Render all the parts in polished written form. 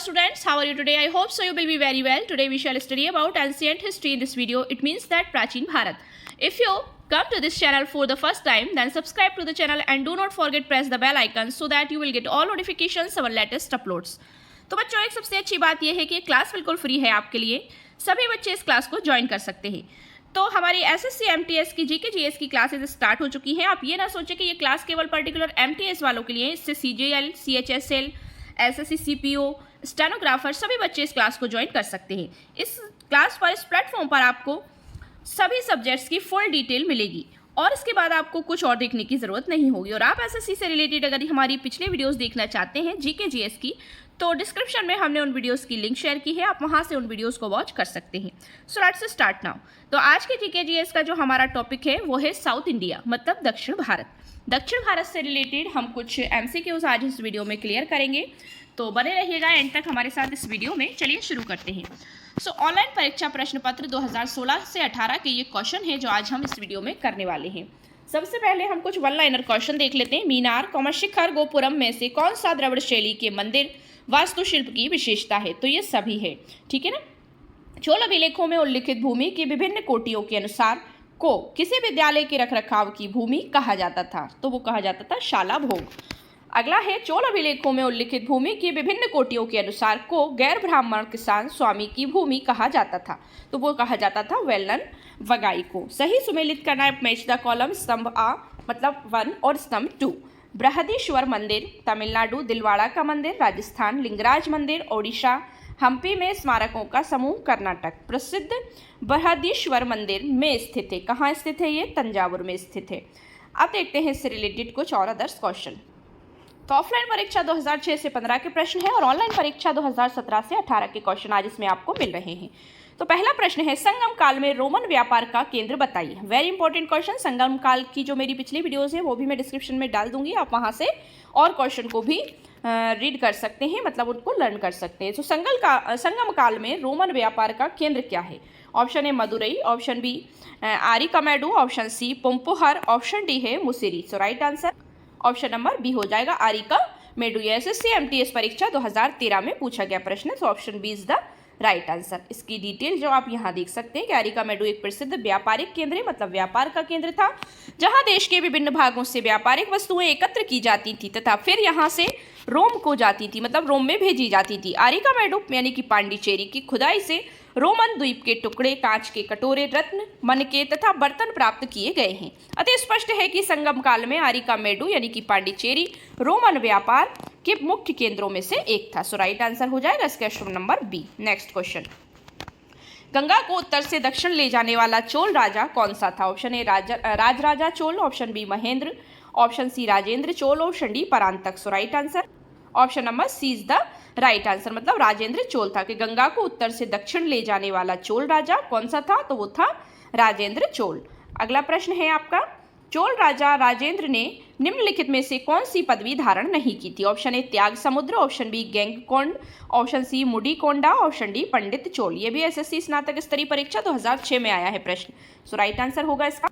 students, how are you today? I hope so you will be very well. Today we shall study about ancient history in this video. It means that Prachin Bharat. If you come to this channel for the first time, then subscribe to the channel and do not forget press the bell icon so that you will get all notifications our latest uploads. तो बच्चों, एक सबसे अच्छी बात यह है कि class बिल्कुल फ्री है आपके लिए, सभी बच्चे इस क्लास को ज्वाइन कर सकते हैं। तो हमारी एसएससी एमटीएस की जीके जीएस की क्लासेस स्टार्ट हो चुकी हैं। आप ये ना सोचें कि ये क्लास केवल पर्टिकुलर एमटीएस वालों के लिए है। इससे CGL, CHSL, SSC CPO, stenographer सभी बच्चे इस क्लास को ज्वाइन कर सकते हैं। इस क्लास पर, इस प्लेटफॉर्म पर आपको सभी सब्जेक्ट्स की फुल डिटेल मिलेगी और इसके बाद आपको कुछ और देखने की ज़रूरत नहीं होगी। और आप एसएससी से रिलेटेड अगर हमारी पिछले वीडियोस देखना चाहते हैं जीके जीएस की, तो डिस्क्रिप्शन में हमने उन वीडियोस की लिंक शेयर की है, आप वहां से उन वीडियोस को वॉच कर सकते हैं। So let's start now. तो आज के जीके जीएस का जो हमारा टॉपिक है वो है साउथ इंडिया, मतलब दक्षिण भारत। दक्षिण भारत से रिलेटेड हम कुछ एमसीक्यूज आज इस वीडियो में क्लियर करेंगे, तो बने रहिएगा एंड तक हमारे साथ इस वीडियो में। चलिए शुरू करते हैं। सो ऑनलाइन परीक्षा प्रश्न पत्र 2016 से 18 के ये क्वेश्चन है जो आज हम इस वीडियो में करने वाले हैं। सबसे पहले हम कुछ वन लाइनर क्वेश्चन देख लेते हैं। मीनार, शिखर, गोपुरम में से कौन सा द्रविड़ शैली के मंदिर वास्तुशिल्प की विशेषता है? तो ये सभी है, ठीक है ना। चोल अभिलेखों में उल्लिखित भूमि की विभिन्न कोटियों के अनुसार को किसी विद्यालय के रखरखाव की भूमि कहा जाता था? तो वो कहा जाता था शाला भोग। अगला है, चोल अभिलेखों में उल्लिखित भूमि की विभिन्न कोटियों के अनुसार को गैर ब्राह्मण किसान स्वामी की भूमि कहा जाता था? तो वो कहा जाता था वेलन वगाई को। सही सुमेलित करना है, मैच द कॉलम। स्तंभ आ मतलब 1 और स्तंभ 2। बृहदीश्वर मंदिर तमिलनाडु, दिलवाड़ा का मंदिर राजस्थान, लिंगराज मंदिर ओडिशा, हम्पी में स्मारकों का समूह कर्नाटक। प्रसिद्ध बृहदीश्वर मंदिर में स्थित है, कहाँ स्थित है? ये तंजावुर में स्थित है। अब देखते हैं इससे रिलेटेड कुछ और अदर्स क्वेश्चन। तो ऑफलाइन परीक्षा 2006 से 15 के प्रश्न है और ऑनलाइन परीक्षा 2017 से 18 के क्वेश्चन आज इसमें आपको मिल रहे हैं। तो पहला प्रश्न है, संगम काल में रोमन व्यापार का केंद्र बताइए। Very important question. संगम काल की जो मेरी पिछली वीडियोस है वो भी मैं डिस्क्रिप्शन में डाल दूंगी, आप वहां से और क्वेश्चन को भी रीड कर सकते हैं, मतलब उनको लर्न कर सकते हैं। तो संगम काल में रोमन व्यापार का केंद्र क्या है? Option A Madurai, option B Arikamedu, option C Poompuhar, option D है Musiri. So right answer option number B हो जाएगा, आरिकामेडू। एसएससी एमटीएस परीक्षा 2013 में पूछा गया प्रश्न। तो option B is the right answer. इसकी डिटेल जो आप यहाँ देख सकते हैं कि आरिकामेडू एक प्रसिद्ध व्यापारिक केंद्र है, मतलब व्यापार का केंद्र था, जहाँ देश के विभिन्न भागों से व्यापारिक वस्तुएं एकत्र की जाती थी तथा फिर यहाँ से रोम को जाती थी, मतलब रोम में भेजी जाती थी। आरिकामेडू यानी कि पांडिचेरी की खुदाई से रोमन द्वीप के टुकड़े, कांच के कटोरे, रत्न, मनके तथा बर्तन प्राप्त किए गए हैं। अतः स्पष्ट है कि संगम काल में आरिकामेडू यानी कि पांडिचेरी रोमन व्यापार के मुख्य केंद्रों में से एक था। सो राइट आंसर हो जाएगा इसका option number B. Next question, Ganga को उत्तर से दक्षिण ले जाने वाला चोल राजा कौन सा था? Option A Rajaraja Chola, option B Mahendra, option C Rajendra Chola, option D Parantaka. So right answer option number C is the right answer, मतलब राजेंद्र चोल था कि गंगा को उत्तर से दक्षिण ले जाने वाला चोल राजा कौन सा था? तो वो था राजेंद्र चोल। अगला प्रश्न है आपका, चोल राजा राजेंद्र ने निम्नलिखित में से कौन सी पदवी धारण नहीं की थी? Option A Tyaga Samudra, option B Gangaikonda, option C Mudikonda, option D Pandita Chola. ये भी एसएससी स्नातक स्तरीय परीक्षा 2006 में आया है प्रश्न। सो राइट आंसर होगा इसका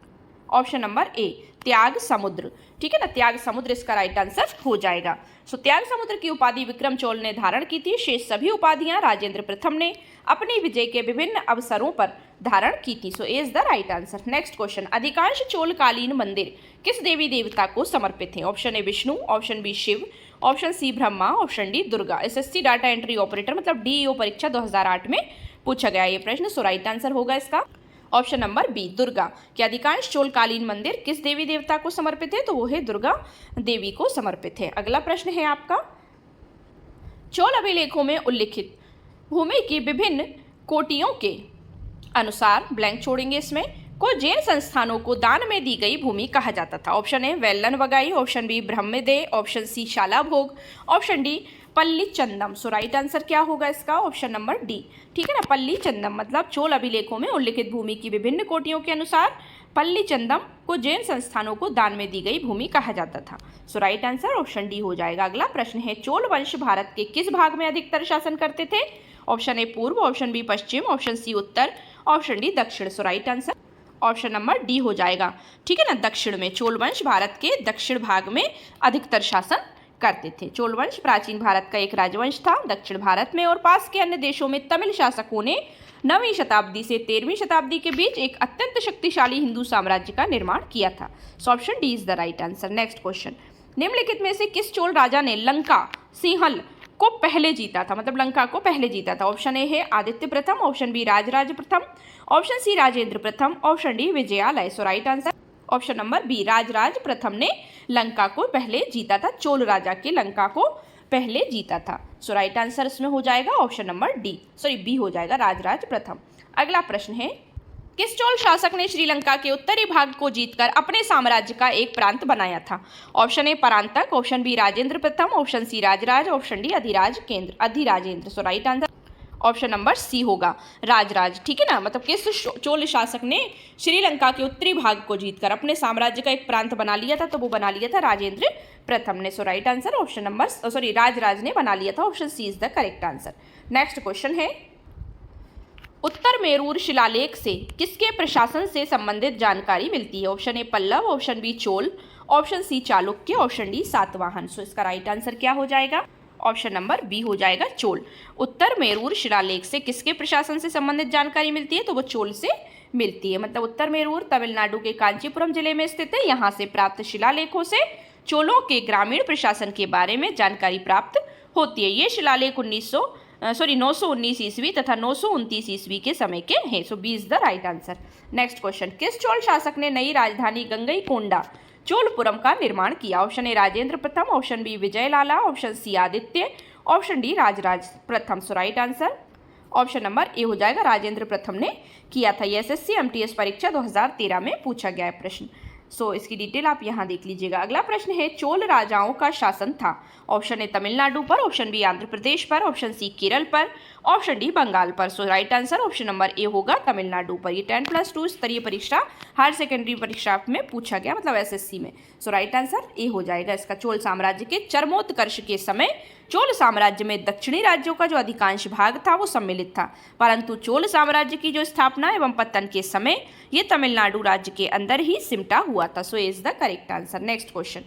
ऑप्शन नंबर ए, त्याग समुद्र। ठीक है ना, त्याग समुद्र इसका राइट आंसर हो जाएगा। सो त्याग समुद्र की उपाधि विक्रम चोल ने धारण की थी। शेष सभी उपाधियां राजेंद्र प्रथम ने अपनी विजय के विभिन्न अवसरों पर धारण की थी। So A is the right answer. Next question, अधिकांश चोलकालीन मंदिर किस देवी देवता को समर्पित हैं? Option A Vishnu, option B Shiva, option C Brahma, option D Durga. SSC data entry operator मतलब डीईओ परीक्षा 2008 में पूछा गया ये प्रश्न। सो राइट आंसर होगा इसका ऑप्शन नंबर बी, दुर्गा। कि अधिकांश चोलकालीन मंदिर किस देवी देवता को समर्पित है? तो वो है दुर्गा देवी को समर्पित है। अगला प्रश्न है आपका, चोल अभिलेखों में उल्लिखित भूमि की विभिन्न कोटियों के अनुसार ब्लैंक छोड़ेंगे इसमें, को जैन संस्थानों को दान में दी गई भूमि कहा जाता था? Option A Vellan Vagai, option B Brahmadeya, option C Shala Bhoga, option D पल्ली चंदम। सो राइट आंसर क्या होगा इसका? Option number D. ठीक है ना, पल्ली चंदम मतलब चोल अभिलेखों में उल्लिखित भूमि की विभिन्न कोटियों के अनुसार पल्ली चंदम को जैन संस्थानों को दान में दी गई भूमि कहा जाता था। सो राइट आंसर ऑप्शन डी हो जाएगा। अगला प्रश्न है, चोल वंश भारत के किस भाग में अधिकतर शासन करते थे? ऑप्शन ए पूर्व, ऑप्शन बी पश्चिम, ऑप्शन सी उत्तर, ऑप्शन डी दक्षिण। So right answer option number D हो जाएगा। ठीक है ना, दक्षिण में। चोल वंश भारत के दक्षिण भाग में अधिकतर शासन करते थे। चोल वंश प्राचीन भारत का एक राजवंश था। दक्षिण भारत में और पास के अन्य देशों में तमिल शासकों ने 9वीं शताब्दी से 13वीं शताब्दी के बीच एक अत्यंत शक्तिशाली हिंदू साम्राज्य का निर्माण किया था। So option D is the right answer. Next question, निम्नलिखित में से किस चोल राजा ने लंका सिंहल को पहले जीता था, मतलब लंका को पहले जीता था? ऑप्शन ए है आदित्य प्रथम, ऑप्शन बी राजराज प्रथम, ऑप्शन सी राजेंद्र प्रथम, option D Vijayalaya. So right answer option number B, Rajaraja प्रथम ने लंका को पहले जीता था। चोल राजा के लंका को पहले जीता था। सो राइट आंसर इसमें हो जाएगा ऑप्शन नंबर बी हो जाएगा, राजराज प्रथम। अगला प्रश्न है, किस चोल शासक ने श्रीलंका के उत्तरी भाग को जीतकर अपने साम्राज्य का एक प्रांत बनाया था? Option A Parantaka, option B Rajendra प्रथम, option C Rajaraja, option D Adhirajendra. So right answer option number C होगा, राजराज। ठीक है ना, मतलब किस चोल शासक ने श्रीलंका के उत्तरी भाग को जीतकर अपने साम्राज्य का एक प्रांत बना लिया था? तो वो बना लिया था राजेंद्र प्रथम ने। So right answer option number Rajaraja ने बना लिया था। Option C is the correct answer. Next question है, उत्तर मेरूर शिलालेख से किसके प्रशासन से संबंधित जानकारी मिलती है? Option A Pallava, option B Chola, option C Chalukya, option D Satavahana. So इसका राइट आंसर क्या हो जाएगा? ऑप्शन नंबर बी हो जाएगा, चोल। उत्तर मेरूर शिलालेख से किसके प्रशासन से संबंधित जानकारी मिलती है? तो वो चोल से मिलती है। मतलब उत्तर मेरूर तमिलनाडु के कांचीपुरम जिले में स्थित है। यहाँ से प्राप्त शिलालेखों से चोलों के ग्रामीण प्रशासन के बारे में जानकारी प्राप्त होती है। ये शिलालेख 919 ईस्वी तथा 929 ईस्वी के समय के हैं। So B is the right answer. Next question, किस चोल शासक ने नई राजधानी गंगईकोंडा चोलपुरम का निर्माण किया? ऑप्शन ए राजेंद्र प्रथम, option B Vijayalaya, option C Aditya, option D Rajaraja प्रथम। So right answer option number A हो जाएगा, राजेंद्र प्रथम ने किया था। ये SSC MTS परीक्षा 2013 में पूछा गया है प्रश्न। सो इसकी डिटेल आप यहाँ देख लीजिएगा। अगला प्रश्न है, चोल राजाओं का शासन था। ऑप्शन ए तमिलनाडु पर, ऑप्शन बी आंध्र प्रदेश पर, ऑप्शन सी केरल पर, ऑप्शन डी बंगाल पर। So right answer option number A होगा, तमिलनाडु पर। ये 10+2 स्तरीय परीक्षा हायर सेकेंडरी परीक्षा में पूछा गया, मतलब SSC में। सो राइट आंसर ए हो जाएगा इसका। चोल साम्राज्य के चरमोत्कर्ष के समय चोल साम्राज्य में दक्षिणी राज्यों का जो अधिकांश भाग था वो सम्मिलित था, परंतु चोल साम्राज्य की जो स्थापना एवं पतन के समय ये तमिलनाडु राज्य के अंदर ही सिमटा हुआ था। So is the correct answer. Next question,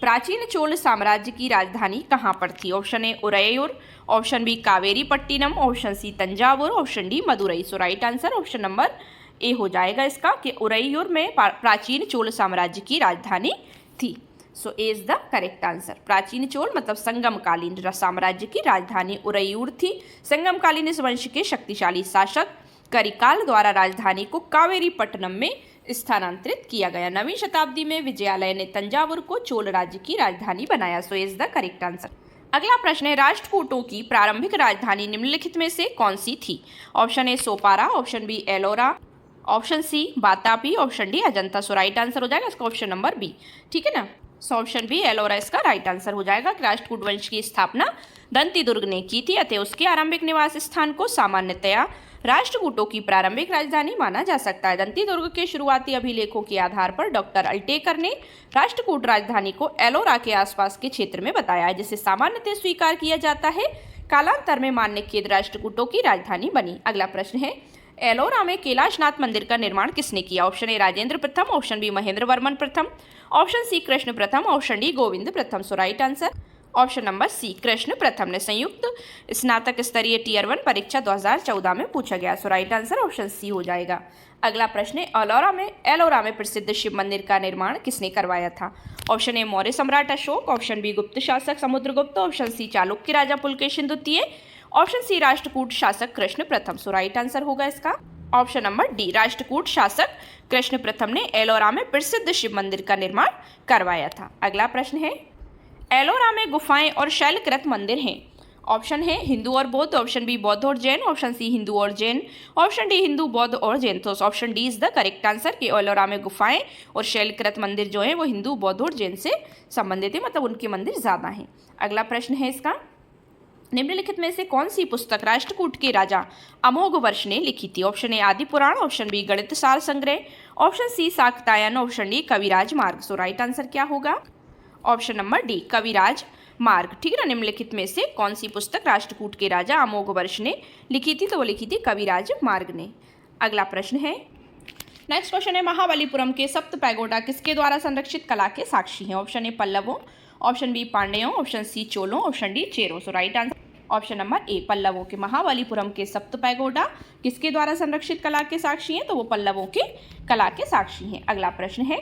प्राचीन चोल साम्राज्य की राजधानी कहाँ पर थी? Option A Uraiyur, option B Kaveripattinam, option C Thanjavur, option D Madurai. So right answer option number A हो जाएगा इसका, कि उरैयूर में प्राचीन चोल साम्राज्य की राजधानी थी। So A is the correct answer. प्राचीन चोल मतलब संगमकालीन साम्राज्य की राजधानी उरैयूर थी। संगमकालीन इस वंश के शक्तिशाली शासक करिकाल द्वारा राजधानी को कावेरीपट्टनम में स्थानांतरित किया गया। 9वीं शताब्दी में विजयालय ने तंजावुर को चोल राज्य की राजधानी बनाया। सो इज द करेक्ट आंसर। अगला प्रश्न है, राष्ट्रकूटों की प्रारंभिक राजधानी निम्नलिखित में से कौन सी थी? Option A Sopara, option B Ellora, option C Vatapi, option D Ajanta. So right answer हो जाएगा इसका ऑप्शन नंबर बी। ठीक है ना, सो ऑप्शन बी एलोरा इसका राइट आंसर हो जाएगा। राष्ट्रकूट वंश की स्थापना दंती दुर्ग ने की थी, अतः उसके आरंभिक निवास स्थान को सामान्यतया राष्ट्रकूटों की प्रारंभिक राजधानी माना जा सकता है। दंती दुर्ग के शुरुआती अभिलेखों के आधार पर डॉक्टर अल्टेकर ने राष्ट्रकूट राजधानी को एलोरा के आसपास के क्षेत्र में बताया है, जिसे सामान्यतः स्वीकार किया जाता है। कालांतर में मान्यखेद राष्ट्रकूटों की राजधानी बनी। अगला प्रश्न है, एलोरा में कैलाशनाथ मंदिर का निर्माण किसने किया? ऑप्शन ए राजेंद्र प्रथम, ऑप्शन बी महेंद्र वर्मन प्रथम, ऑप्शन सी कृष्ण प्रथम, ऑप्शन डी गोविंद प्रथम। So right answer option number C, Krishna प्रथम ने। संयुक्त स्नातक स्तरीय टियर 1 परीक्षा 2014 में पूछा गया। सो राइट आंसर ऑप्शन सी हो जाएगा। अगला प्रश्न है, एलोरा में प्रसिद्ध शिव मंदिर का निर्माण किसने करवाया था? ऑप्शन ए मौर्य सम्राट अशोक, ऑप्शन बी गुप्त शासक समुद्रगुप्त, ऑप्शन सी चालुक्य राजा पुलकेशिन द्वितीय, ऑप्शन सी राष्ट्रकूट शासक कृष्ण प्रथम। सो राइट आंसर होगा इसका ऑप्शन नंबर डी, राष्ट्रकूट शासक कृष्ण प्रथम ने एलोरा में प्रसिद्ध शिव मंदिर का निर्माण करवाया था। अगला प्रश्न है, एलोरा में गुफाएं और शैलकृत मंदिर हैं। ऑप्शन है हिंदू और बौद्ध, ऑप्शन बी बौद्ध और जैन, ऑप्शन सी हिंदू और जैन, ऑप्शन डी हिंदू बौद्ध और जैन। तो option D is the correct answer कि एलोरा में गुफाएं और शैलकृत मंदिर जो है वो हिंदू बौद्ध और जैन से संबंधित है, मतलब उनके मंदिर ज़्यादा हैं। अगला प्रश्न है इसका, निम्नलिखित में से कौन सी पुस्तक राष्ट्रकूट के राजा अमोघवर्ष ने लिखी थी? ऑप्शन ए आदि पुराण, ऑप्शन बी गणित सार संग्रह, ऑप्शन सी शाक्तायन, ऑप्शन डी कविराज मार्ग। सो राइट आंसर क्या होगा? ऑप्शन नंबर डी, कविराज मार्ग। ठीक है ना, निम्नलिखित में से कौन सी पुस्तक राष्ट्रकूट के राजा अमोघवर्ष ने लिखी थी? तो वो लिखी थी कविराज मार्ग ने। अगला प्रश्न है, नेक्स्ट क्वेश्चन है, महाबलीपुरम के सप्त पैगोडा किसके द्वारा संरक्षित कला के साक्षी हैं? ऑप्शन ए पल्लवों, ऑप्शन बी पांड्यों, ऑप्शन सी चोलों, ऑप्शन डी चेरों। So right answer option number A पल्लवों के। महाबलीपुरम के सप्त पैगोडा किसके द्वारा संरक्षित कला के साक्षी हैं? तो वो पल्लवों की कला के साक्षी हैं। अगला प्रश्न है,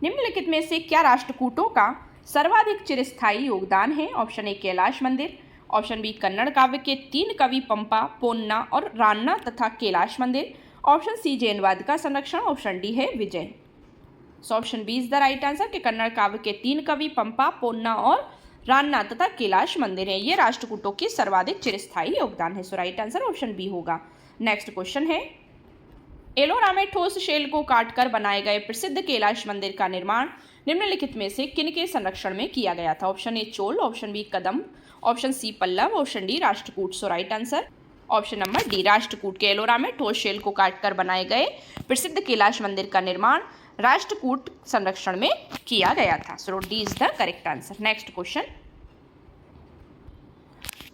निम्नलिखित में से क्या राष्ट्रकूटों का सर्वाधिक चिरस्थायी योगदान है? ऑप्शन ए कैलाश मंदिर, ऑप्शन बी कन्नड़ काव्य के 3 कवि पंपा, पोन्ना और रान्ना तथा कैलाश मंदिर, ऑप्शन सी जैनवाद का संरक्षण, ऑप्शन डी है Vijay. So option B is the right answer कि कन्नड़ काव्य के 3 कवि पंपा, पोन्ना और रान्ना तथा कैलाश मंदिर है, ये राष्ट्रकूटों की सर्वाधिक चिरस्थायी योगदान है। सो राइट आंसर ऑप्शन बी होगा। नेक्स्ट क्वेश्चन है, एलोरा में ठोस शेल को काटकर बनाए गए प्रसिद्ध कैलाश मंदिर का निर्माण निम्नलिखित में से किन के संरक्षण में किया गया था? Option A Chola, option B Kadam, option C Pallava, option D Rashtrakuta. So right answer option number D Rashtrakuta के एलोरा में ठोस शेल को काटकर बनाए गए प्रसिद्ध कैलाश मंदिर का निर्माण राष्ट्रकूट संरक्षण में किया गया था। So D is the correct answer. Next question,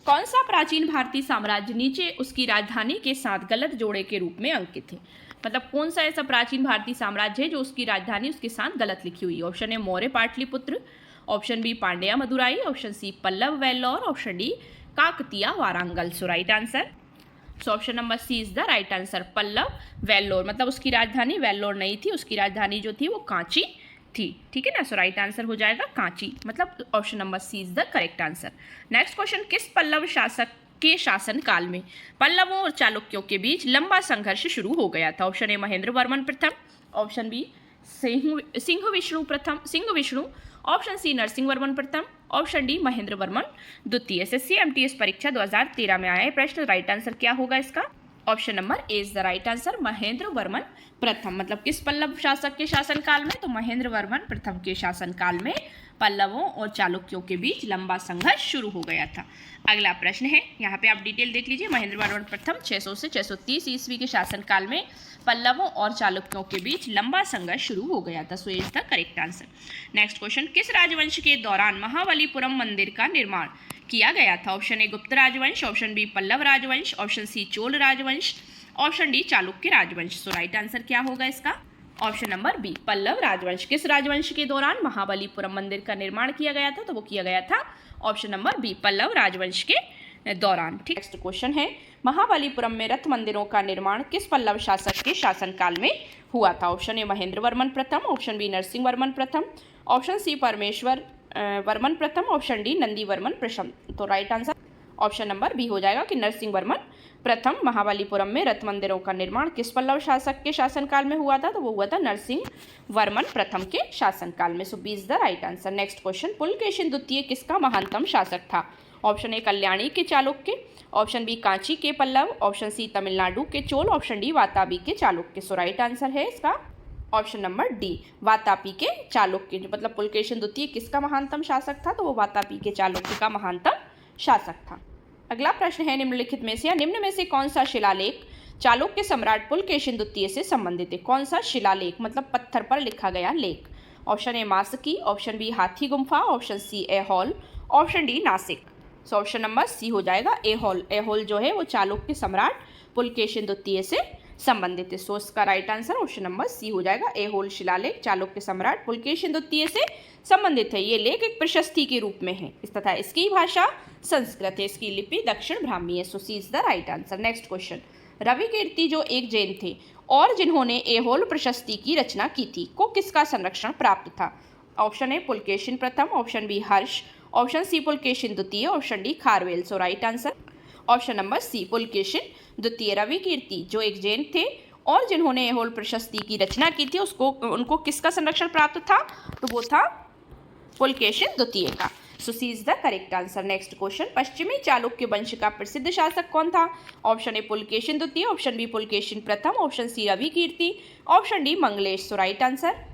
कौन सा प्राचीन भारतीय साम्राज्य नीचे उसकी राजधानी के साथ गलत जोड़े के रूप में अंकित है? मतलब कौन सा ऐसा प्राचीन भारतीय साम्राज्य है जो उसकी राजधानी उसके साथ गलत लिखी हुई है? Option A Maurya Pataliputra, option B Pandya Madurai, option C Pallava Vellore, option D Kakatiya Warangal. So right answer so option number C is the right answer Pallava Vellore. मतलब उसकी राजधानी वेल्लोर नहीं थी, उसकी राजधानी जो थी वो कांची थी। ठीक है ना? सो राइट आंसर हो जाएगा कांची, मतलब option number C is the correct answer. Next question, किस पल्लव शासक के शासन काल में पल्लवों और चालुक्यों के बीच लंबा संघर्ष शुरू हो गया था? ऑप्शन ए महेंद्र वर्मन प्रथम, option B Simha Vishnu, option C Narasimha Varman प्रथम, ऑप्शन डी महेंद्र वर्मन द्वितीय। एसएससी एमटीएस परीक्षा 2013 में आया है प्रश्न। राइट आंसर क्या होगा इसका? Option number A is the right answer Mahendra Varman प्रथम। मतलब किस पल्लव शासक के शासनकाल में? तो महेंद्र वर्मन प्रथम के शासनकाल में पल्लवों और चालुक्यों के बीच लंबा संघर्ष शुरू हो गया था। अगला प्रश्न है, यहाँ पे आप डिटेल देख लीजिए। महेंद्र वर्मन प्रथम 600 से 630 ईस्वी के शासनकाल में पल्लवों और चालुक्यों के बीच लंबा संघर्ष शुरू हो गया था। So is the correct answer. Next question, किस राजवंश के दौरान महाबलीपुरम मंदिर का निर्माण किया गया था? ऑप्शन ए गुप्त राजवंश, ऑप्शन बी पल्लव राजवंश, ऑप्शन सी चोल राजवंश, ऑप्शन डी चालुक्य राजवंश। सो राइट आंसर क्या होगा इसका? ऑप्शन नंबर बी पल्लव राजवंश। किस राजवंश के दौरान महाबलीपुरम मंदिर का निर्माण किया गया था? तो वो किया गया था ऑप्शन नंबर बी पल्लव राजवंश के दौरान। ठीक। नेक्स्ट क्वेश्चन है, महाबलीपुरम में रथ मंदिरों का निर्माण किस पल्लव शासक के शासनकाल में हुआ था? ऑप्शन ए महेंद्र वर्मन प्रथम, ऑप्शन बी नरसिंह वर्मन प्रथम, ऑप्शन सी परमेश्वर वर्मन प्रथम, ऑप्शन डी नंदी वर्मन प्रथम। तो right answer option number B हो जाएगा कि नरसिंह वर्मन प्रथम। महाबलीपुरम में रथ मंदिरों का निर्माण किस पल्लव शासक के शासनकाल में हुआ था? तो वो हुआ था नरसिंह वर्मन प्रथम के शासनकाल में। So B is the right answer. Next question, Pulakeshin द्वितीय किसका महानतम शासक था? ऑप्शन ए कल्याणी के चालुक्य, ऑप्शन बी कांची के पल्लव, ऑप्शन सी तमिलनाडु के चोल, ऑप्शन डी वातापी के चालुक्य। सो राइट आंसर है इसका ऑप्शन नंबर डी वातापी के चालुक्य। जो मतलब पुलकेशिन द्वितीय किसका महानतम शासक था? तो वो वातापी के चालुक्य का महानतम शासक था। अगला प्रश्न है, निम्नलिखित में से या निम्न में से कौन सा शिलालेख चालुक्य सम्राट पुलकेशिन द्वितीय से संबंधित है? कौन सा शिलालेख मतलब पत्थर पर लिखा गया लेख? Option A Maski, option B Hathi Gumpha, option C Aihole, option D Nashik. So option number C हो जाएगा ऐहोल। ऐहोल जो है वो चालुक्य सम्राट पुलकेशिन द्वितीय से संबंधित है। सो इसका right answer option number C हो जाएगा। ऐहोल शिलालेख चालुक्य सम्राट पुलकेशिन द्वितीय से संबंधित है। ये लेख एक प्रशस्ति के रूप में है तथा इसकी भाषा संस्कृत है, इसकी लिपि दक्षिण ब्राह्मी है। So C is the right answer. Next question, Ravi Kirti जो एक जैन थे और जिन्होंने ऐहोल प्रशस्ति की रचना की थी को किसका संरक्षण प्राप्त था? ऑप्शन ए पुलकेशिन प्रथम, option B Harsha, option C Pulakeshin द्वितीय, option D Kharavela. So right answer option number C Pulakeshin द्वितीय। रवि कीर्ति जो एक जैन थे और जिन्होंने ऐहोल प्रशस्ति की रचना की थी उनको किसका संरक्षण प्राप्त था? तो वो था पुलकेशिन द्वितीय का। So C is the correct answer. Next question, पश्चिमी चालुक्य वंश का प्रसिद्ध शासक कौन था? ऑप्शन ए पुलकेशिन द्वितीय, ऑप्शन बी पुलकेशिन प्रथम, option C Ravi Kirti, option D Mangalesha. So right answer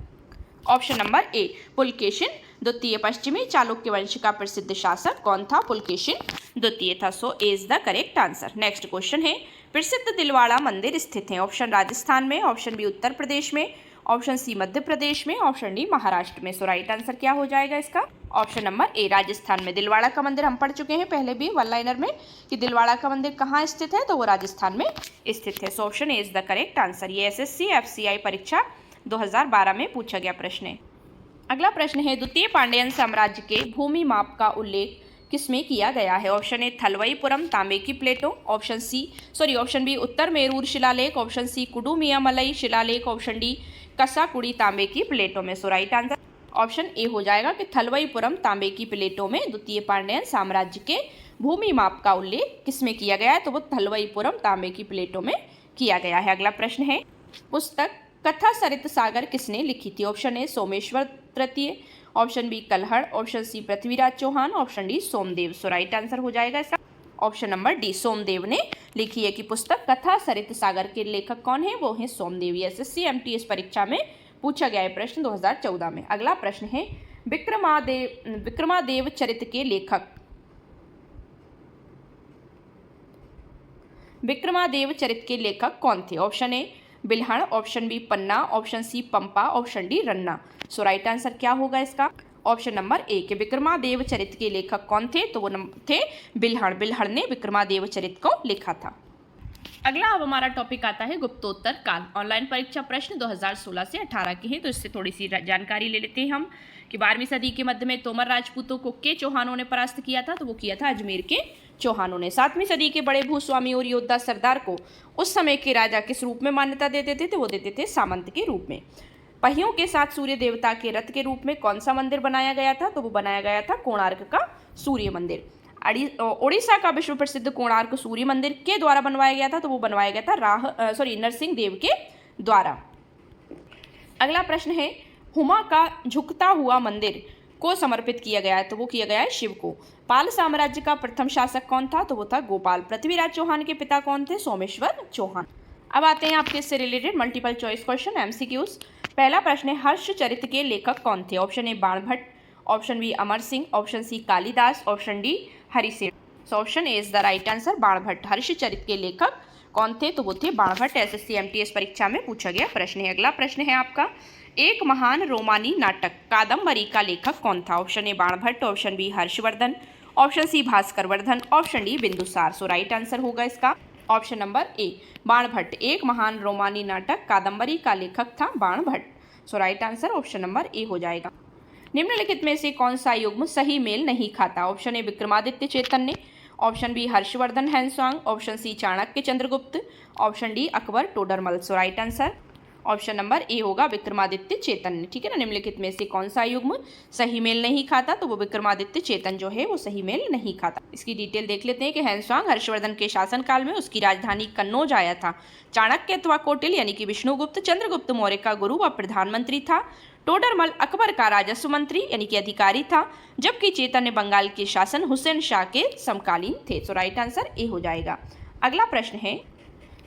option number A Pulakeshin द्वितीय। पश्चिमी चालुक्य वंश का प्रसिद्ध शासक कौन था? पुलकेशिन द्वितीय था। So A is the correct answer. Next question है, प्रसिद्ध दिलवाड़ा मंदिर स्थित है? ऑप्शन राजस्थान में, ऑप्शन बी उत्तर प्रदेश में, ऑप्शन सी मध्य प्रदेश में, ऑप्शन डी महाराष्ट्र में। सो राइट आंसर क्या हो जाएगा इसका? ऑप्शन नंबर ए राजस्थान में। दिलवाड़ा का मंदिर हम पढ़ चुके हैं पहले भी वन लाइनर में कि दिलवाड़ा का मंदिर कहाँ स्थित है, तो वो राजस्थान में स्थित है। सो option A is the correct answer. ये एसएससी एफसीआई परीक्षा 2012 में पूछा गया प्रश्न है। अगला प्रश्न है द्वितीय पांड्यन साम्राज्य के भूमि माप का उल्लेख किसमें किया गया है? ऑप्शन ए थलवईपुरम तांबे की प्लेटों, ऑप्शन बी उत्तर मेरूर शिलालेख, ऑप्शन सी कुडुमियामलई शिलालेख, ऑप्शन डी कसाकुड़ी तांबे की प्लेटों में। सो राइट आंसर ऑप्शन ए हो जाएगा कि थलवईपुरम तांबे की प्लेटों में द्वितीय पांड्यन साम्राज्य के भूमि माप का उल्लेख किसमें किया गया है? तो वो थलवईपुरम तांबे की प्लेटों में किया गया है। अगला प्रश्न है पुस्तक कथा सरित सागर किसने लिखी थी? ऑप्शन ए सोमेश्वर तृतीय, option B Kalhana, option C Prithviraj Chauhan, option D Somadeva. So right answer हो जाएगा इसका ऑप्शन नंबर डी, सोमदेव ने लिखी है कि पुस्तक कथा सरित सागर के लेखक कौन है? वो है सोमदेव। एसएससी एमटीएस परीक्षा में पूछा गया है प्रश्न 2014 में। अगला प्रश्न है विक्रमादेव चरित के लेखक विक्रमादेव चरित के लेखक कौन थे? Option A Bilhana, option B Ponna, option C Pampa, option D Ranna. So right answer क्या होगा इसका? ऑप्शन नंबर ए के विक्रमादेव चरित के लेखक कौन थे? तो वो थे बिल्हण। बिल्हण ने विक्रमादेव चरित को लिखा था। अगला अब हमारा टॉपिक आता है गुप्तोत्तर काल। ऑनलाइन परीक्षा प्रश्न 2016 से 18 के हैं, तो इससे थोड़ी सी जानकारी ले लेते हैं हम कि 12वीं सदी के मध्य में तोमर राजपूतों को के चौहानों ने परास्त किया था? तो वो किया था अजमेर के चौहानों ने। 7वीं सदी के बड़े भूस्वामी और योद्धा सरदार को उस समय के राजा किस रूप में मान्यता देते थे? तो वो देते थे सामंत के रूप में। पहियों के साथ सूर्य देवता के रथ के रूप में कौन सा मंदिर बनाया गया था? तो वो बनाया गया था कोणार्क का सूर्य मंदिर। ओडिशा का विश्व प्रसिद्ध कोणार्क सूर्य मंदिर के द्वारा बनवाया गया था? तो वो बनवाया गया था नरसिंह देव के द्वारा। अगला प्रश्न है हुमा का झुकता हुआ मंदिर को समर्पित किया गया है? तो वो किया गया है शिव को। पाल साम्राज्य का प्रथम शासक कौन था? तो वो था गोपाल। पृथ्वीराज चौहान के पिता कौन थे? सोमेश्वर चौहान। अब आते हैं आपके इससे related multiple choice question MCQs. पहला प्रश्न है हर्षचरित के लेखक कौन थे? Option A Banabhatta, option B Amar Singh, option C Kalidasa, option D Harisena. So option A is the right answer Banabhatta. Harshacharita के लेखक कौन थे? तो वो थे बाणभट्ट। एसएससी एमटीएस परीक्षा में पूछा गया प्रश्न है। अगला प्रश्न है आपका एक महान रोमानी नाटक कादम्बरी का लेखक कौन था? Option A Banabhatta, option B Harshvardhan, option C Bhaskar Vardhan, option D Bindusara. So right answer होगा इसका ऑप्शन नंबर ए बाणभट्ट। एक महान रोमानी नाटक कादम्बरी का लेखक था Banabhatta. So right answer option number A हो जाएगा। निम्नलिखित में से कौन सा युग्म सही मेल नहीं खाता? Option A Vikramaditya Chaitanya, option B Harshavardhana Hiuen Tsang, option C Chanakya Chandragupta, option D Akbar Todarmal. So right answer option number A होगा विक्रमादित्य चेतन। ठीक है ना, निम्नलिखित में से कौन सा युग्म सही मेल नहीं खाता? तो वो विक्रमादित्य चेतन जो है वो सही मेल नहीं खाता। इसकी डिटेल देख लेते हैं कि हैंसवांग हर्षवर्धन के शासनकाल में उसकी राजधानी कन्नौज आया था। चाणक्य अथवा कौटिल्य यानी कि विष्णुगुप्त चंद्रगुप्त मौर्य का गुरु व प्रधानमंत्री था। टोडरमल अकबर का राजस्व मंत्री यानी कि अधिकारी था, जबकि चेतन बंगाल के शासन हुसैन शाह के समकालीन थे। तो राइट आंसर ए हो जाएगा। अगला प्रश्न है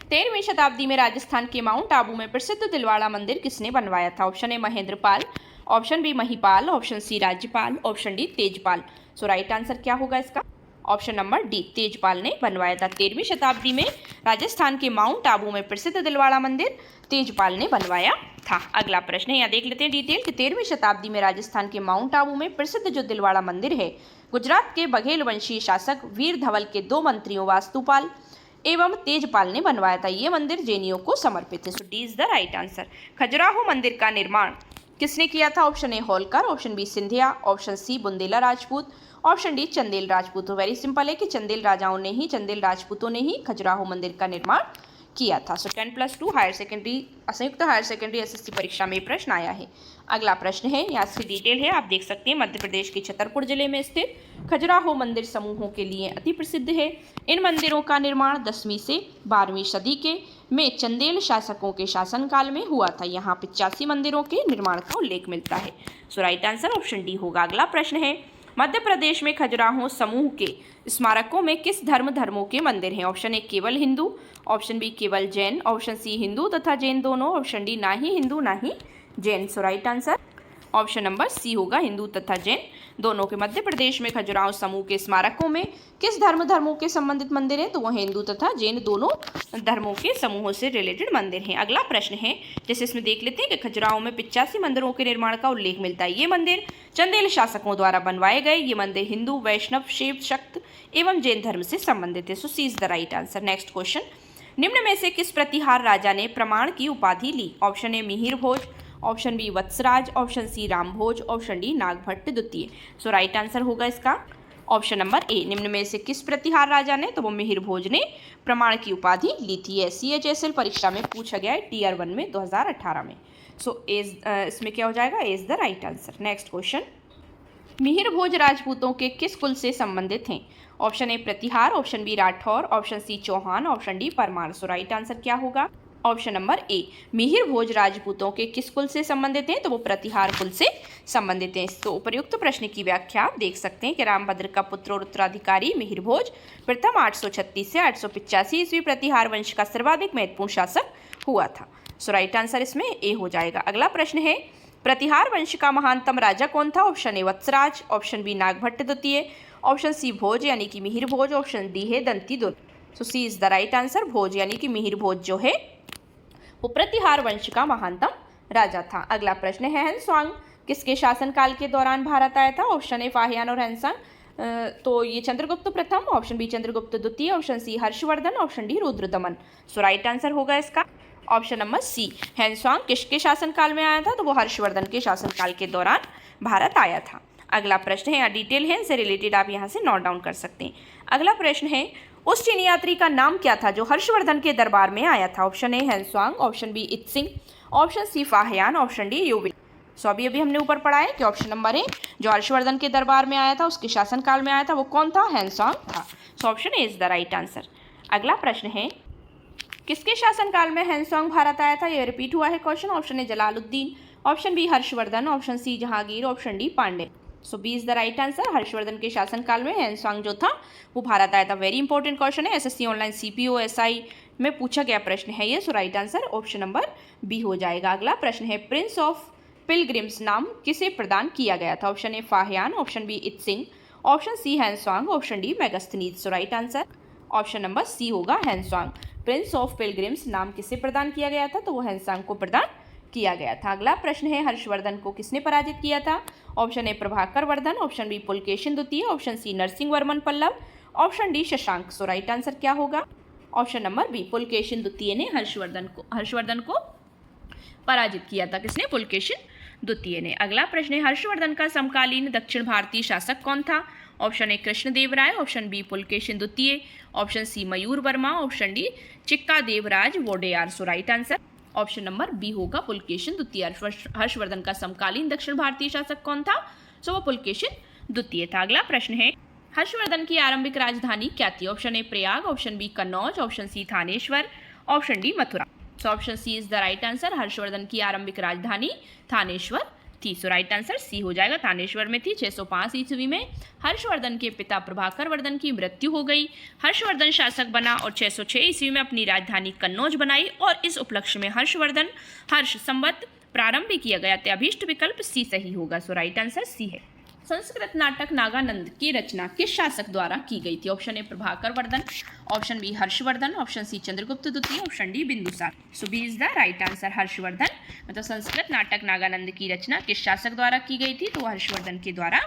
13वीं शताब्दी में राजस्थान के माउंट आबू में प्रसिद्ध दिलवाड़ा मंदिर किसने बनवाया था? Option A Mahendrapal, option B Mahipal, option C Rajyapal, option D Tejpal. So right answer क्या होगा इसका? ऑप्शन नंबर डी तेजपाल ने बनवाया था। 13वीं शताब्दी में राजस्थान के माउंट आबू में प्रसिद्ध दिलवाड़ा मंदिर तेजपाल ने बनवाया था। अगला प्रश्न है, यहाँ देख लेते हैं डिटेल कि 13वीं शताब्दी में राजस्थान के माउंट आबू में प्रसिद्ध जो दिलवाड़ा मंदिर है गुजरात के बघेल वंशीय शासक वीर धवल के 2 मंत्रियों वास्तुपाल एवं तेजपाल ने बनवाया था। ये मंदिर जैनियों को समर्पित है। So D is the right answer. Khajuraho मंदिर का निर्माण किसने किया था? Option A Holkar, option B Scindia, option C Bundela Rajput, option D Chandel Rajput. Very simple है कि चंदेल राजपूतों ने ही खजुराहो मंदिर का निर्माण किया था। सो 10+2 हायर सेकेंडरी संयुक्त हायर सेकेंडरी एसएससी परीक्षा में प्रश्न आया है। अगला प्रश्न है, यहाँ इसकी डिटेल है, आप देख सकते हैं। मध्य प्रदेश के छतरपुर जिले में स्थित खजुराहो मंदिर समूहों के लिए अति प्रसिद्ध है। इन मंदिरों का निर्माण 10वीं से 12वीं सदी के में चंदेल शासकों के शासनकाल में हुआ था। यहाँ 85 मंदिरों के निर्माण का उल्लेख मिलता है। सो राइट आंसर ऑप्शन डी होगा। अगला प्रश्न है, मध्य प्रदेश में खजुराहो समूह के स्मारकों में किस धर्मों के मंदिर हैं? ऑप्शन ए केवल हिंदू, ऑप्शन बी केवल जैन, ऑप्शन सी हिंदू तथा जैन दोनों, ऑप्शन डी ना ही हिंदू ना ही Jain. So right answer option number C होगा, हिंदू तथा जैन दोनों के। मध्य प्रदेश में खजुराहो समूह के स्मारकों में किस धर्मों के संबंधित मंदिर हैं? तो वह हिंदू तथा जैन दोनों धर्मों के समूहों से रिलेटेड मंदिर हैं। अगला प्रश्न है, जैसे इसमें देख लेते हैं कि खजुराहो में 85 मंदिरों के निर्माण का उल्लेख मिलता है। ये मंदिर चंदेल शासकों द्वारा बनवाए गए। ये मंदिर हिंदू, वैष्णव, शैव, शक्त एवं जैन धर्म से संबंधित है। So C is the right answer. Next question, निम्न में से किस प्रतिहार राजा ने प्रमाण की उपाधि ली? Option A Mihir Bhoj, option B Vatsaraja, option C Rambhoj, option D Nagabhata द्वितीय। सो राइट आंसर होगा इसका ऑप्शन नंबर ए। निम्न में से किस प्रतिहार राजा ने, तो वो मिहिर भोज ने प्रमाण की उपाधि ली थी। CHSL परीक्षा में पूछा गया है Tier 1 में 2018 में। सो इसमें क्या हो जाएगा, A is the right answer. Next question, Mihir Bhoj राजपूतों के किस कुल से संबंधित हैं? Option A Pratihara, option B Rathore, option C Chauhan, option D Parmar. So right answer क्या होगा, option number A. Mihir Bhoj राजपूतों के किस कुल से संबंधित हैं, तो वो प्रतिहार कुल से संबंधित हैं। तो उपर्युक्त प्रश्न की व्याख्या आप देख सकते हैं कि रामभद्र का पुत्र और उत्तराधिकारी मिहिर भोज प्रथम 836 से 885 ईस्वी प्रतिहार वंश का सर्वाधिक महत्वपूर्ण शासक हुआ था। सो राइट आंसर इसमें ए हो जाएगा। अगला प्रश्न है, प्रतिहार वंश का महानतम राजा कौन था? Option A Vatsaraja, option B Nagabhata द्वितीय, ऑप्शन सी भोज यानी कि मिहिर भोज, ऑप्शन डी है दंती दुर्ग। सो C is the right answer. भोज यानी कि मिहिर भोज जो है वो प्रतिहार वंश का महानतम राजा था। अगला प्रश्न है, हैंसवांग किसके शासनकाल के दौरान भारत आया था? ऑप्शन ए फाहियान और हैंसवांग, तो ये चंद्रगुप्त प्रथम, ऑप्शन बी चंद्रगुप्त द्वितीय, option C Harshavardhana, option D Rudradaman. So right answer होगा इसका ऑप्शन नंबर सी। हैंसवांग किसके शासनकाल में आया था? तो वो हर्षवर्धन के शासनकाल के दौरान भारत आया था। अगला प्रश्न है, डिटेल है, इनसे रिलेटेड आप यहाँ से नोट डाउन कर सकते हैं। अगला प्रश्न है, उस चीनी यात्री का नाम क्या था जो हर्षवर्धन के दरबार में आया था? Option A Hiuen Tsang, option B I Tsing, option C Fahien, option D यूविल। सो अभी हमने ऊपर पढ़ा है कि ऑप्शन नंबर ए जो हर्षवर्धन के दरबार में आया था, उसके शासनकाल में आया था, वो कौन था? हैंसवांग था। सो option A is the right answer. अगला प्रश्न है, किसके शासनकाल में हैंसवांग भारत आया था? ये रिपीट हुआ है question. Option A Jalaluddin, option B Harshvardhan, option C Jahangir, option D Pandey. So B is the right answer. Harshavardhan के शासनकाल में हैंसवांग जो था वो भारत आया था। वेरी इंपॉर्टेंट क्वेश्चन है, SSC ऑनलाइन CPO SI में पूछा गया प्रश्न है ये। So right answer option number B हो जाएगा। अगला प्रश्न है, प्रिंस ऑफ पिलग्रिम्स नाम किसे प्रदान किया गया था? Option A Fahien, option B I Tsing, option C Hiuen Tsang, option D Megasthenes. So right answer option number C होगा, हैंसवांग। प्रिंस ऑफ पिलग्रिम्स नाम किसे प्रदान किया गया था? तो वो हैंसवांग को प्रदान किया गया था। अगला प्रश्न है, हर्षवर्धन को किसने पराजित किया था? Option A Prabhakara Vardhana, option B Pulakeshin द्वितीय, option C Narasimha Varman Pallava, option D Shashanka. So right answer क्या होगा? ऑप्शन नंबर बी पुलकेशिन द्वितीय ने हर्षवर्धन को पराजित किया था। किसने? पुलकेशिन द्वितीय ने। अगला प्रश्न है, हर्षवर्धन का समकालीन दक्षिण भारतीय शासक कौन था? Option A Krishnadeva Raya, option B Pulakeshin द्वितीय, option C Mayura Varma, option D Chikka Devaraja Wodeyar. So right answer option number B होगा, पुलकेशिन द्वितीय। हर्षवर्धन का समकालीन दक्षिण भारतीय शासक कौन था? सो वो पुलकेशिन द्वितीय था। अगला प्रश्न है, हर्षवर्धन की आरंभिक राजधानी क्या थी? Option A Prayag, option B Kannauj, option C Thanesar, option D Mathura. So option C is the right answer. Harshavardhan की आरंभिक राजधानी थानेश्वर थी। सो राइट आंसर सी हो जाएगा, थानेश्वर में थी। 605 ईस्वी में हर्षवर्धन के पिता प्रभाकर वर्धन की मृत्यु हो गई। हर्षवर्धन शासक बना और 606 ईस्वी में अपनी राजधानी कन्नौज बनाई और इस उपलक्ष्य में हर्ष संवत प्रारंभ भी किया गया था। अभीष्ट विकल्प सी सही होगा। सो राइट आंसर सी है। संस्कृत नाटक नागानंद की रचना किस शासक द्वारा की गई थी? Option A Prabhakara Vardhana, option B Harshvardhan, option C Chandragupta द्वितीय, option D Bindusara. So B is the right answer. Harshavardhana मतलब संस्कृत नाटक नागानंद की रचना किस शासक द्वारा की गई थी? तो हर्षवर्धन के द्वारा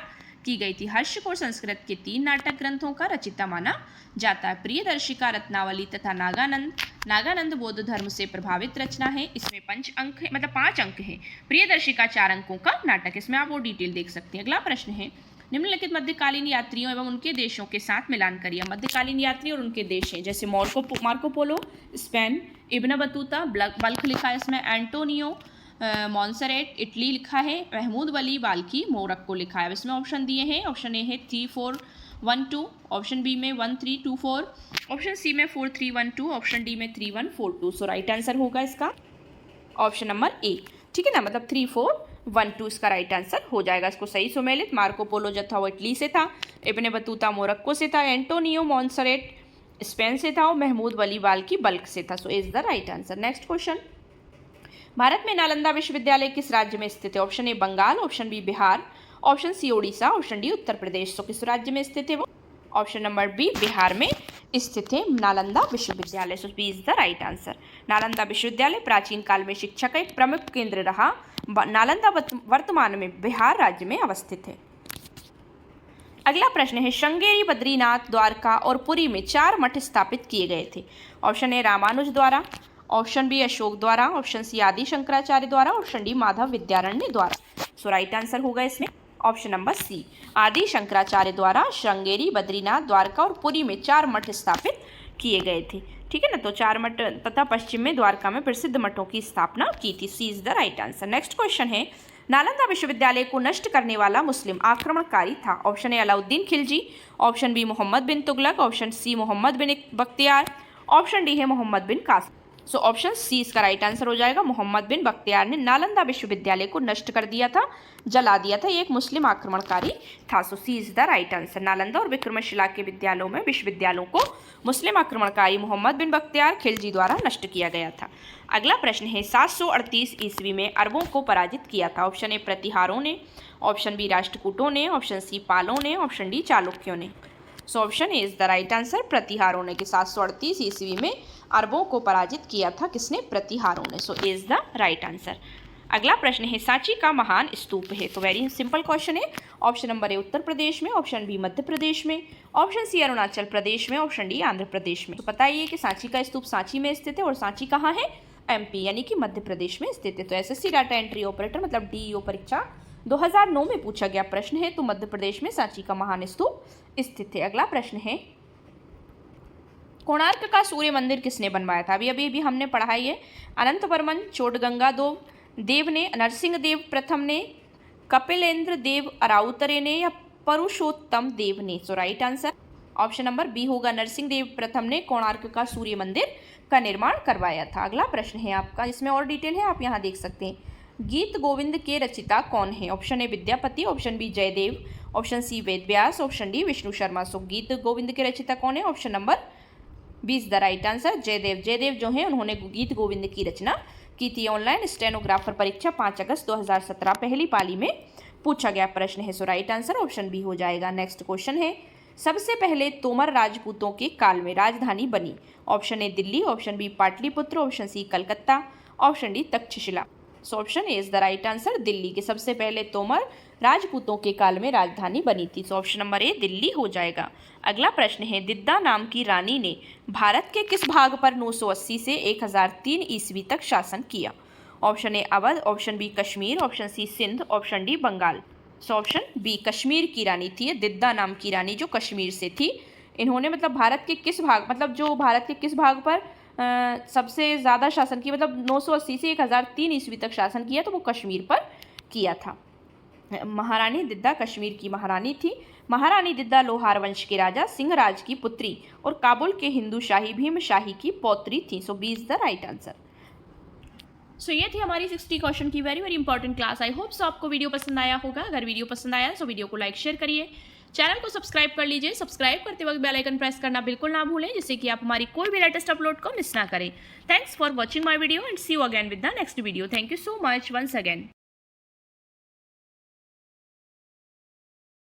की गई थी। हर्ष को संस्कृत के 3 नाटक ग्रंथों का रचिता माना जाता है, प्रियदर्शिका, रत्नावली तथा नागानंद। नागानंद बौद्ध धर्म से प्रभावित रचना है। इसमें 5 अंक है, मतलब 5 अंक हैं। प्रियदर्शिका 4 अंकों का नाटक। इसमें आप वो डिटेल देख सकते हैं। अगला प्रश्न है, निम्नलिखित मध्यकालीन यात्रियों एवं उनके देशों के साथ मिलान करिए। मध्यकालीन यात्री और उनके देश हैं, जैसे Marco Polo Spain, Ibn Battuta Balkh लिखा है इसमें, एंटोनियो मॉन्सरेट इटली लिखा है, महमूद वली बाल्की मोरक्को लिखा है। इसमें ऑप्शन दिए हैं, ऑप्शन ए है 3412, ऑप्शन बी में 1324, ऑप्शन सी में 4312, ऑप्शन डी में 3142। सो राइट आंसर होगा इसका ऑप्शन नंबर ए। ठीक है ना, मतलब 3412 इसका राइट आंसर हो जाएगा। इसको सही सुमेलित। मार्को पोलो जो था वो इटली से था, इब्न बतूता मोरक्को से था, एंटोनियो मॉन्सरेट स्पेन से था और महमूद वली बाल्की बल्ख से था। So is the right answer. Next question, Bharat में नालंदा विश्वविद्यालय किस राज्य में स्थित है? Option A Bengal, option B Bihar, option C Odisha, option D Uttar Pradesh. तो किस राज्य में स्थित है वो? ऑप्शन नंबर बी बिहार में स्थित है नालंदा विश्वविद्यालय। So B is the right answer. Nalanda विश्वविद्यालय प्राचीन काल में शिक्षा का एक प्रमुख केंद्र रहा। नालंदा वर्तमान में बिहार राज्य में अवस्थित है। अगला प्रश्न है, श्रृंगेरी, बद्रीनाथ, द्वारका और पुरी में 4 मठ स्थापित किए गए थे। ऑप्शन ए रामानुज द्वारा, ऑप्शन बी अशोक द्वारा, ऑप्शन सी आदि शंकराचार्य द्वारा, ऑप्शन डी माधव विद्यारण्य द्वारा। सो राइट आंसर होगा इसमें ऑप्शन नंबर सी, आदि शंकराचार्य द्वारा श्रृंगेरी, बद्रीनाथ, द्वारका और पुरी में 4 मठ स्थापित किए गए थे। ठीक है ना, तो 4 मठ तथा पश्चिम में द्वारका में प्रसिद्ध मठों की स्थापना की थी। C is the right answer. Next question है, नालंदा विश्वविद्यालय को नष्ट करने वाला मुस्लिम आक्रमणकारी था। Option A Alauddin Khilji, option B Mohammad bin Tughlaq, option C Mohammad bin Bakhtiyar, option D है Mohammad bin Qasim. So option C इसका राइट आंसर हो जाएगा। मोहम्मद बिन बख्तियार ने नालंदा विश्वविद्यालय को नष्ट कर दिया था, जला दिया था। ये एक मुस्लिम आक्रमणकारी था। So C is the right answer. Nalanda और विक्रमशिला के विश्वविद्यालयों को मुस्लिम आक्रमणकारी मोहम्मद बिन बख्तियार खिलजी द्वारा नष्ट किया गया था। अगला प्रश्न है, 738 ईस्वी में अरबों को पराजित किया था। ऑप्शन ए प्रतिहारों ने, ऑप्शन बी राष्ट्रकूटों ने, ऑप्शन सी पालों ने, ऑप्शन डी चालुक्यों ने। So option A is the right answer, प्रतिहारों ने। कि 738 ईस्वी में अरबों को पराजित किया था, किसने? प्रतिहारों ने। सो इज द राइट आंसर। अगला प्रश्न है, सांची का महान स्तूप है। तो वेरी सिंपल क्वेश्चन है। ऑप्शन नंबर ए उत्तर प्रदेश में, ऑप्शन बी मध्य प्रदेश में, ऑप्शन सी अरुणाचल प्रदेश में, ऑप्शन डी आंध्र प्रदेश में। तो बताइए कि सांची का स्तूप सांची में स्थित है और सांची कहाँ है? एमपी यानी कि मध्य प्रदेश में स्थित है। तो एसएससी डाटा एंट्री ऑपरेटर मतलब डीईओ परीक्षा 2009 में पूछा गया प्रश्न है। तो मध्य प्रदेश में सांची का महान स्तूप स्थित है। अगला प्रश्न है, कोणार्क का सूर्य मंदिर किसने बनवाया था? अभी हमने पढ़ा है। अनंतवर्मन, चोडगंगा देव ने, नरसिंह देव प्रथम ने, कपिलेंद्र देव अराउतरे ने या पुरुषोत्तम देव ने। So right answer option number B होगा, नरसिंह देव प्रथम ने कोणार्क का सूर्य मंदिर का निर्माण करवाया था। अगला प्रश्न है आपका, इसमें और डिटेल है, आप यहाँ देख सकते हैं। गीत गोविंद के रचिता कौन है? Option A Vidyapati, option B Jayadeva, option C Ved Vyas, option D Vishnu Sharma. So Gita Govinda के रचिता कौन है? Option number B is the right answer, Jayadeva. Jayadeva जो है उन्होंने गीत गोविंद की रचना की थी। ऑनलाइन स्टेनोग्राफर परीक्षा 5 अगस्त 2017 पहली पाली में पूछा गया प्रश्न है। सो राइट आंसर ऑप्शन बी हो जाएगा। नेक्स्ट क्वेश्चन है, सबसे पहले तोमर राजपूतों के काल में राजधानी बनी। Option A Delhi, option B Pataliputra, option C Calcutta, option D Taxila. So option A is the right answer, Delhi. के सबसे पहले तोमर राजपूतों के काल में राजधानी बनी थी। सो ऑप्शन नंबर ए दिल्ली हो जाएगा। अगला प्रश्न है, दिद्दा नाम की रानी ने भारत के किस भाग पर 980 से 1003 ईस्वी तक शासन किया? Option A Awadh, option B Kashmir, option C Sindh, option D Bengal. So option B Kashmir की रानी थी दिद्दा नाम की रानी, जो कश्मीर से थी। इन्होंने मतलब भारत के किस भाग, मतलब जो भारत के किस भाग पर सबसे ज़्यादा शासन किया, मतलब 980 से 1003 ईस्वी तक शासन किया, तो वो कश्मीर पर किया था। महारानी दिद्दा कश्मीर की महारानी थी। महारानी दिद्दा लोहार वंश के राजा सिंहराज की पुत्री और काबुल के हिंदू शाही भीम शाही की पौत्री थी। So B is the right answer. So ये थी हमारी 60 क्वेश्चन की very important class. I hope so आपको वीडियो पसंद आया होगा। अगर वीडियो पसंद आया तो वीडियो को लाइक शेयर करिए, चैनल को सब्सक्राइब कर लीजिए। सब्सक्राइब करते वक्त बेल आइकन प्रेस करना बिल्कुल ना भूलें, जिससे कि आप हमारी कोई भी लेटेस्ट अपलोड को मिस ना करें। Thanks for watching my video and see you again with the next video. Thank you so much once again.